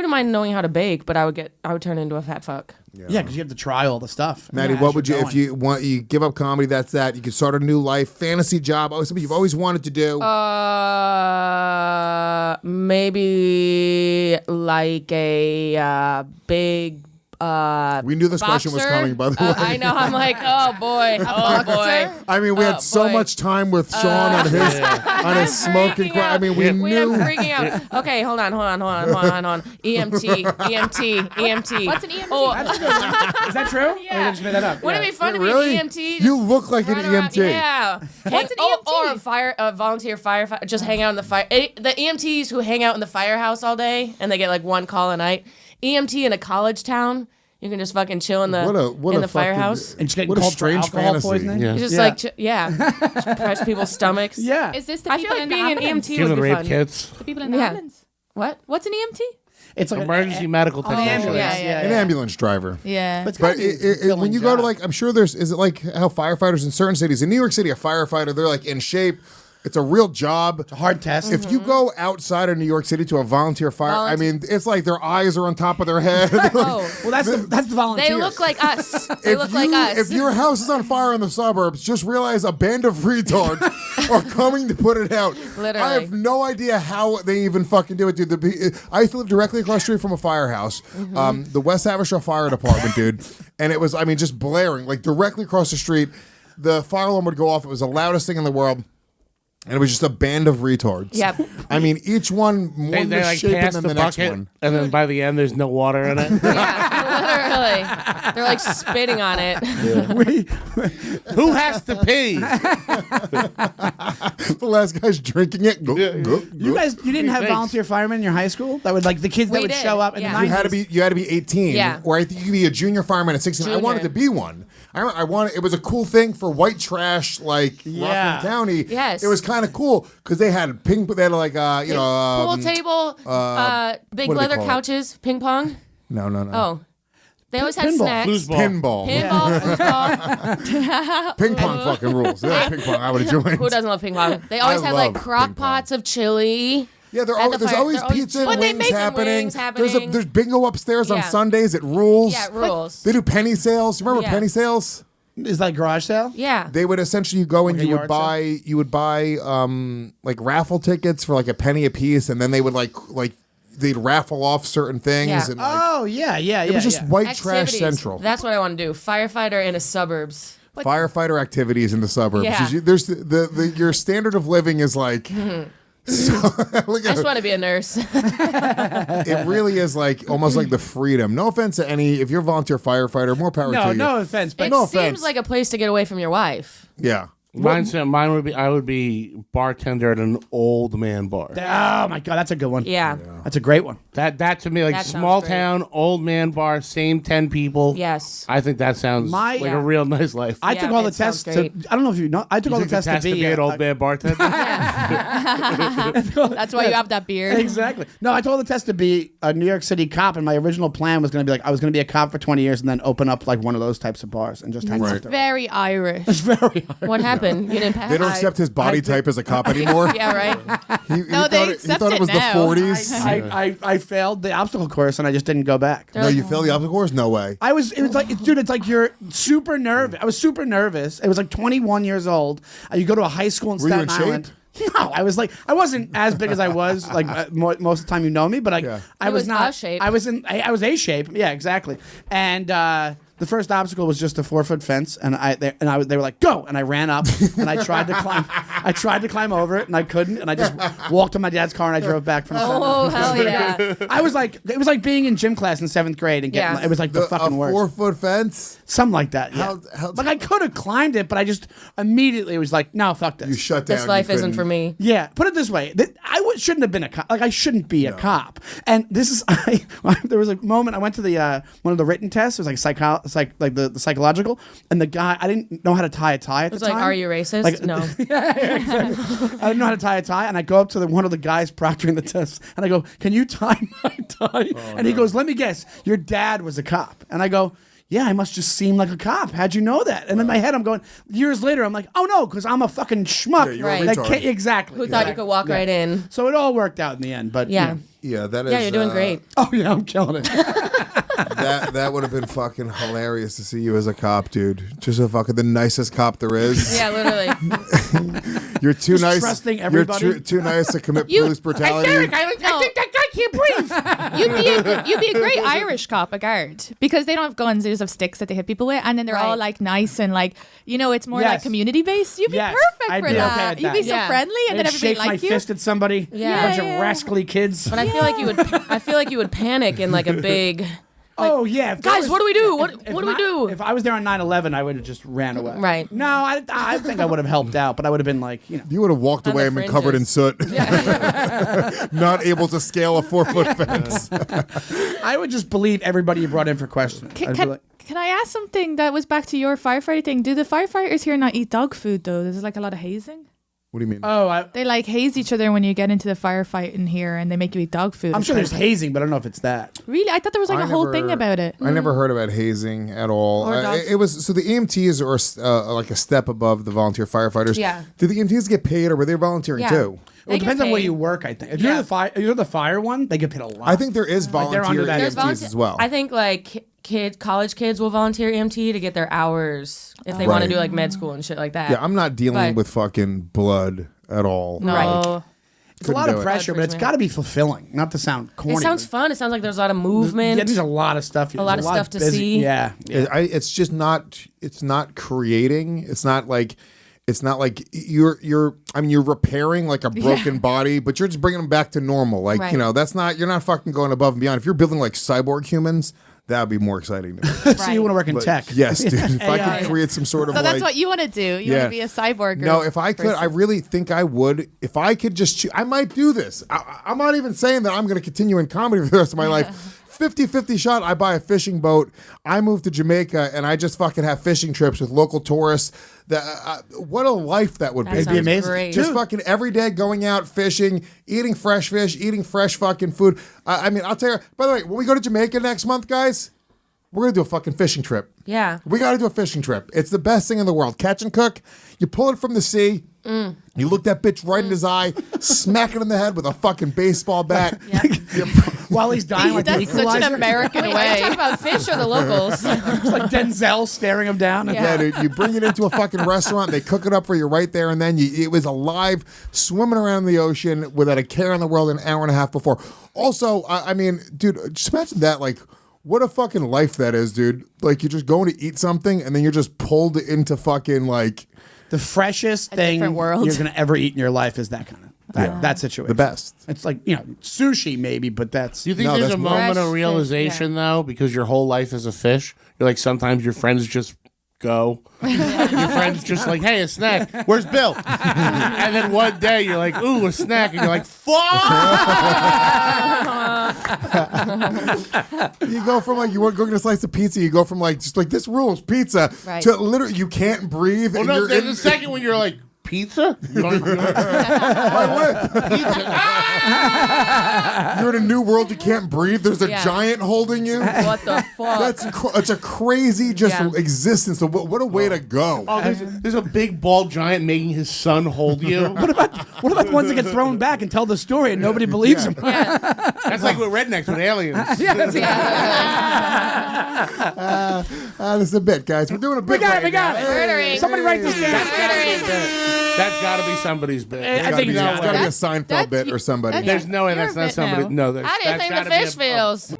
wouldn't mind knowing how to bake, but I would turn into a fat fuck. Yeah, because you have to try all the stuff. Maddie, what would you if you give up comedy? That's that. You could start a new life, fantasy job, something you've always wanted to do. Maybe like a big. We knew this question was coming, by the way. I know. I'm like, oh boy. I mean, we had so much time with Sean on his smoking. I mean, we knew. I'm freaking out. Okay, hold on. EMT. What's an EMT? Oh, That's a good one. Is that true? Yeah. Or you just made that up? Wouldn't it be fun to Really? be an EMT? You look like an EMT. Yeah. What's an EMT? Or a volunteer firefighter. Just hang out in the fire. The EMTs who hang out in the firehouse all day and they get like one call a night. EMT in a college town. You can just fucking chill in the firehouse. And just get What a called for strange alcohol fantasy. poisoning? Yeah. You just just press people's stomachs. Yeah. Is this the I people feel like in the being an ambulance? EMT would Killing be rape fun. kits. The people in the Yeah. ambulance. What? What's an EMT? It's like Emergency medical an technician. ambulance. Yeah. An ambulance driver. Yeah. But, But when you go to I'm sure is it like how firefighters in certain cities, in New York City, a firefighter, they're like in shape. It's a real job. it's a hard test. If you go outside of New York City to a volunteer fire, I mean, it's like their eyes are on top of their head. Oh. well, that's the volunteers. They look like us. They look like us. If your house is on fire in the suburbs, just realize a band of retards are coming to put it out. Literally. I have no idea how they even fucking do it, dude. I used to live directly across the street from a firehouse, the West Haverstraw Fire Department, dude. And it was, just blaring, like directly across the street. The fire alarm would go off. It was the loudest thing in the world. And it was just a band of retards. Yep. I mean, each one more They misshapen pass than the the next bucket, one. and then by the end, there's no water in it. Yeah, literally. They're like spitting on it. Who has to pee? The last guy's drinking it. Go, go, You go. you didn't have Thanks. volunteer firemen in your high school? That would the kids that We would did, show up in yeah. the 90s. You had to be 18. Yeah. Or I think you could be a junior fireman at 16. I Junior. wanted to be one. I wanted. It was a cool thing for white trash, like Yeah. Rockland County. Yes. It was kind of cool because they had ping. They had like Pool table, big what do they leather call it? couches, ping pong. No. Oh. They always had Pinball. snacks. Foosball. Pinball. Foosball. Ping pong fucking rules. Yeah, ping pong. I would have joined. Who doesn't love ping pong? They always I had like love crock ping pong. pots of chili. Yeah, At the there's fire- always they're always pizza and But they wings make some happening. wings happening. There's bingo upstairs on Yeah. Sundays. It rules. Yeah, it rules. They do penny sales. You remember Yeah. penny sales? Is that garage sale? Yeah. They would essentially go and Like a you would yard buy like raffle tickets for like a penny a piece, and then they would like they'd raffle off certain things. Yeah. And like, Oh, yeah. it was just white trash Activities. central. That's what I want to do. Firefighter in the suburbs. Firefighter activities in the suburbs. Yeah. There's your standard of living is like. So, look I at just want to be a nurse. it really is like almost like the freedom. No offense to any if you're a volunteer firefighter, more power to No, you. no offense, but It no seems offense. like a place to get away from your wife. Yeah. Mine would be I would be bartender at an old man bar. oh my God, that's a good one. Yeah. That's a great one. That to me, like That sounds small great. town, old man bar, same 10 people. Yes. I think that sounds like Yeah. a real nice life. I Yeah, took all the it sounds tests to. great. I don't know if you know. I took all the You think tests to be an old man bartender. That's why you have that beard. Exactly. No, I took all the tests to be a New York City cop, and my original plan was going to be I was going to be a cop for 20 years and then open up like one of those types of bars and just hang out there. Very Irish. It's very hard. What happened? You didn't pass? They don't accept his body type as a cop anymore. Yeah, right. He No, they he accept thought it it was now. the 40s. I failed the obstacle course and I just didn't go back. No, you failed the obstacle course? No way. It was like, dude, it's like you're super nervous. I was super nervous. It was like 21 years old. You go to a high school in Were you Staten in shape? Island. No, I wasn't as big as I was like most of the time you know me, but Yeah. I It was was not. A shape. I was A shape. Yeah, exactly. And the first obstacle was just a 4-foot fence, and they were like, go, and I ran up and I tried to climb. I tried to climb over it and I couldn't, and I just walked to my dad's car and I drove back from. Oh, hell yeah. I was like, it was like being in gym class in 7th grade and getting. Yeah. It was like the fucking a worst. 4-foot fence? Something like that. Yeah. How- like I could have climbed it, but I just immediately was like, no, fuck this. You shut down. This life you isn't couldn't- for me. Yeah, put it this way: shouldn't have been a cop. Like I shouldn't be a cop. And this is, there was a moment I went to the one of the written tests. It was like the psychological, and the guy I didn't know how to tie a tie at It was the like, time. are you racist? Like- No. I didn't know how to tie a tie, and I go up to one of the guys proctoring the test, and I go, "Can you tie my tie?" And he goes, "Let me guess, your dad was a cop." And I go, yeah, I must just seem like a cop. How'd you know that? And in my head, I'm going, years later, I'm like, oh no, because I'm a fucking schmuck. Yeah, you're a Right. retard. Exactly. Who thought you could walk right in? So it all worked out in the end. But Yeah. Yeah, that is. Yeah, you're doing great. Oh yeah, I'm killing it. That would have been fucking hilarious to see you as a cop, dude. Just a fucking the nicest cop there is. Yeah, literally. You're too Just nice. trusting everybody. You're too nice to commit police brutality. I think that guy can't breathe. You'd be a great Irish cop, a guard, because they don't have guns; they just have sticks that they hit people with, and then they're all Right. like nice and like it's more Yes. like community based. You'd be Yes, perfect I'd for be okay that. with You'd be that. so Yeah. friendly, and then I'd everybody shake my like you. fist at somebody. Yeah. A bunch Yeah. of rascally kids. But I feel like you would. I feel like you would panic in like a big. Oh yeah, if that Guys, was- what do we do? What if do we do? If I was there on 9/11, I would have just ran away. Right. No, I think I would have helped out, but I would have been like, You would have walked On away the and been covered in fringes. soot. Not able to scale a 4-foot fence. I would just believe everybody you brought in for questions. I'd be like, Can I ask something that was back to your firefighting thing? Do the firefighters here not eat dog food though? There's like a lot of hazing. What do you mean? oh, They like haze each other when you get into the firefight in here, and they make you eat dog food. I'm as sure part there's of it. hazing, but I don't know if it's that. Really, I thought there was like I a whole never- thing about it. I never heard about hazing at all. Or dogs. It was so the EMTs are like a step above the volunteer firefighters. Yeah. Did the EMTs get paid, or were they volunteering Yeah. too? Well, it They depends get on where paid. you work, I think. If Yeah. you're the fire one, they get paid a lot. I think there is they're volunteer under that. EMTs There's as well. I think like college kids will volunteer EMT to get their hours if they want to Right. do like med school and shit like that. Yeah, I'm not dealing But- with fucking blood at all. No. Right. it's a lot couldn't of do it. pressure, but it's got to be fulfilling. Not to sound corny. It sounds but- fun. It sounds like there's a lot of movement. Yeah, there's a lot of stuff. A lot of stuff to see. Yeah. It's just not. It's not creating. It's not like. It's not like you're. I mean, you're repairing like a broken body, but you're just bringing them back to normal. Like Right. that's not. You're not fucking going above and beyond. If you're building like cyborg humans, that would be more exciting to me. So you want to work in But tech? yes, dude. If I AI. could create some sort of So like. that's what you want to do. You want to be a cyborg. No, if I could, I really think I would. If I could just I might do this. I'm not even saying that I'm going to continue in comedy for the rest of my life. 50-50 shot, I buy a fishing boat, I move to Jamaica, and I just fucking have fishing trips with local tourists. What a life that would be. That It'd be sounds amazing. great. Just fucking every day going out fishing, eating fresh fish, eating fresh fucking food. I mean, I'll tell you, by the way, when we go to Jamaica next month, guys, we're going to do a fucking fishing trip. Yeah. We got to do a fishing trip. It's the best thing in the world. Catch and cook. You pull it from the sea. You look that bitch right in his eye, smack it in the head with a fucking baseball bat. While he's dying, like the That's such Equalizer. an American Wait, are you way. talking about fish or the locals? It's like Denzel staring him down. Yeah. Yeah, dude, you bring it into a fucking restaurant, they cook it up for you right there, and then it was alive, swimming around the ocean without a care in the world an hour and a half before. Also, I mean, dude, just imagine that, like, what a fucking life that is, dude. Like, you're just going to eat something, and then you're just pulled into fucking, like... The freshest thing different world. you're going to ever eat in your life is that kind of that situation. The best. It's like, sushi maybe, but that's... Do you think No, there's that's a moment fresh of realization though, because your whole life is a fish? You're like sometimes your friends just go. Your friends just like, hey, a snack. Where's Bill? And then one day you're like, ooh, a snack, and you're like, fuck. You go from, like, you want to go get a slice of pizza, you go from, like, just like, this rules pita, Right. to literally, you can't breathe. Well, and no, you're there's in, a second when you're like, pizza? You're like, you're in a new world, you can't breathe, there's a Yeah. giant holding you. What the fuck? It's a crazy just Yeah. existence. So what a way to go. oh, there's a big bald giant making his son hold you. What about the ones that get thrown back and tell the story and nobody believes them? Yeah. That's like with rednecks with aliens. This is a bit, guys. We're doing a bit. We got it, right we got now. it. Murdering. Somebody write this down. That's got to be somebody's bit. I It's think gotta be a that's- Seinfeld bit or somebody. There's no way You're that's a not bit somebody. now. No, there's. How do you that's think gotta the be fish feels?